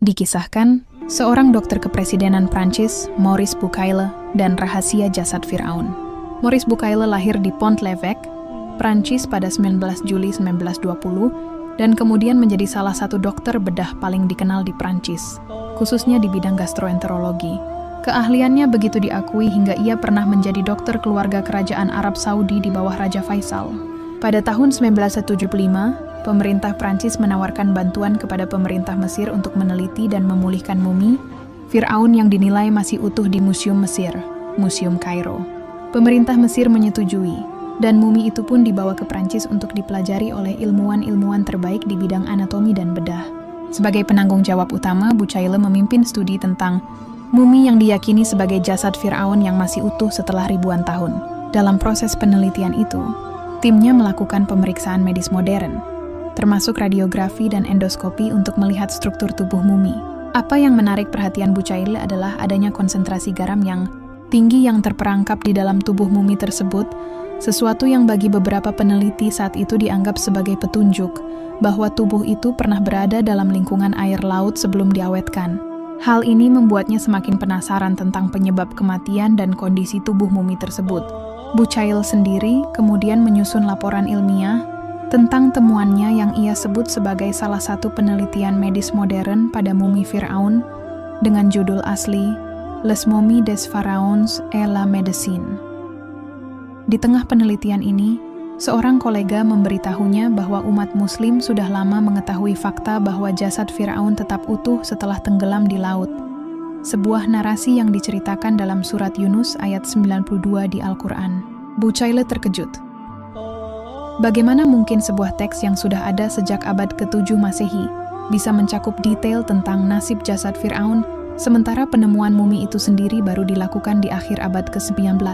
Dikisahkan, seorang dokter kepresidenan Prancis, Maurice Bucaille, dan rahasia jasad Firaun. Maurice Bucaille lahir di Pont-l'Évêque, Prancis pada 19 Juli 1920, dan kemudian menjadi salah satu dokter bedah paling dikenal di Prancis, khususnya di bidang gastroenterologi. Keahliannya begitu diakui hingga ia pernah menjadi dokter keluarga kerajaan Arab Saudi di bawah Raja Faisal. Pada tahun 1975, pemerintah Prancis menawarkan bantuan kepada pemerintah Mesir untuk meneliti dan memulihkan mumi Firaun yang dinilai masih utuh di Museum Mesir, Museum Kairo. Pemerintah Mesir menyetujui, dan mumi itu pun dibawa ke Prancis untuk dipelajari oleh ilmuwan-ilmuwan terbaik di bidang anatomi dan bedah. Sebagai penanggung jawab utama, Bucaille memimpin studi tentang mumi yang diyakini sebagai jasad Firaun yang masih utuh setelah ribuan tahun. Dalam proses penelitian itu, timnya melakukan pemeriksaan medis modern, termasuk radiografi dan endoskopi untuk melihat struktur tubuh mumi. Apa yang menarik perhatian Bucaille adalah adanya konsentrasi garam yang tinggi yang terperangkap di dalam tubuh mumi tersebut, sesuatu yang bagi beberapa peneliti saat itu dianggap sebagai petunjuk bahwa tubuh itu pernah berada dalam lingkungan air laut sebelum diawetkan. Hal ini membuatnya semakin penasaran tentang penyebab kematian dan kondisi tubuh mumi tersebut. Bucaille sendiri kemudian menyusun laporan ilmiah tentang temuannya yang ia sebut sebagai salah satu penelitian medis modern pada mumi Firaun dengan judul asli Les Momies des Pharaons et la Médecine. Di tengah penelitian ini, seorang kolega memberitahunya bahwa umat muslim sudah lama mengetahui fakta bahwa jasad Firaun tetap utuh setelah tenggelam di laut. Sebuah narasi yang diceritakan dalam surat Yunus ayat 92 di Al-Quran. Bucaille terkejut. Bagaimana mungkin sebuah teks yang sudah ada sejak abad ke-7 Masehi bisa mencakup detail tentang nasib jasad Firaun, sementara penemuan mumi itu sendiri baru dilakukan di akhir abad ke-19?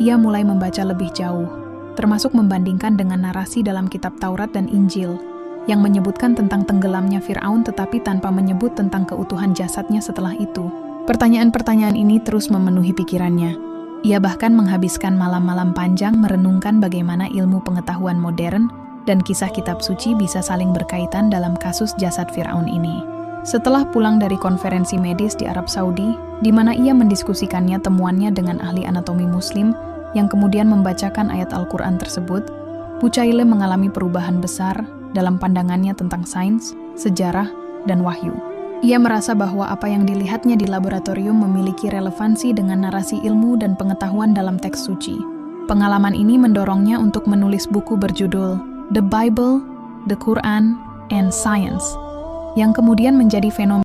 Ia mulai membaca lebih jauh, termasuk membandingkan dengan narasi dalam kitab Taurat dan Injil, yang menyebutkan tentang tenggelamnya Firaun tetapi tanpa menyebut tentang keutuhan jasadnya setelah itu. Pertanyaan-pertanyaan ini terus memenuhi pikirannya. Ia bahkan menghabiskan malam-malam panjang merenungkan bagaimana ilmu pengetahuan modern dan kisah kitab suci bisa saling berkaitan dalam kasus jasad Firaun ini. Setelah pulang dari konferensi medis di Arab Saudi, di mana ia mendiskusikannya temuannya dengan ahli anatomi muslim yang kemudian membacakan ayat Al-Quran tersebut, Bucaille mengalami perubahan besar dalam pandangannya tentang sains, sejarah, dan wahyu. Ia merasa bahwa apa yang dilihatnya di laboratorium memiliki relevansi dengan narasi ilmu dan pengetahuan dalam teks suci. Pengalaman ini mendorongnya untuk menulis buku berjudul The Bible, The Quran, and Science, yang kemudian menjadi fenomena